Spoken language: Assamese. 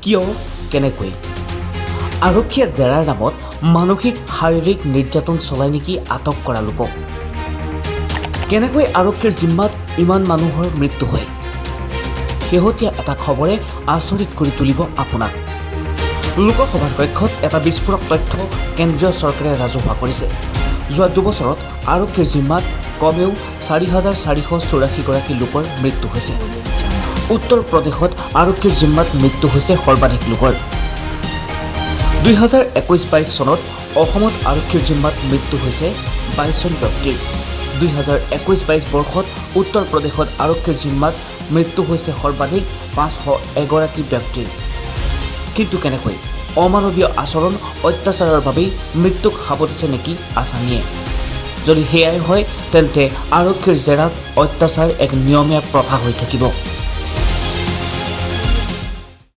কিয় কেনেকৈ আৰক্ষীয়ে জেৰাৰ নামত মানসিক শাৰীৰিক নিৰ্যাতন চলাই নেকি আটক কৰা লোকক কেনেকৈ আৰক্ষীৰ জিম্মাত ইমান মানুহৰ মৃত্যু হয় শেহতীয়া এটা খবৰে আচৰিত কৰি তুলিব আপোনাক লোকসভাৰ কক্ষত এটা বিস্ফোৰক তথ্য কেন্দ্ৰীয় চৰকাৰে ৰাজহুৱা কৰিছে যোৱা 2 বছৰত আৰক্ষীৰ জিম্মাত কমেও 4,484 গৰাকী লোকৰ মৃত্যু হৈছে উত্তৰ প্ৰদেশত আৰক্ষীৰ জিম্মাত মৃত্যু হৈছে সৰ্বাধিক লোকৰ 2021-22 চনত অসমত আৰক্ষীৰ জিম্মাত মৃত্যু হৈছে 22 জন ব্যক্তিৰ 2021-22 বৰ্ষত উত্তৰ প্ৰদেশত আৰক্ষীৰ জিম্মাত মৃত্যু হৈছে সৰ্বাধিক 501 গৰাকী ব্যক্তিৰ কিন্তু কেনেকৈ অমানৱীয় আচৰণ অত্যাচাৰৰ বাবেই মৃত্যুক সাৱটিছে নেকি আসামীয়ে যদি সেয়াই হয় তেন্তে আৰক্ষীৰ জেৰাত অত্যাচাৰ এক নিয়মীয়া প্ৰথা হৈ থাকিব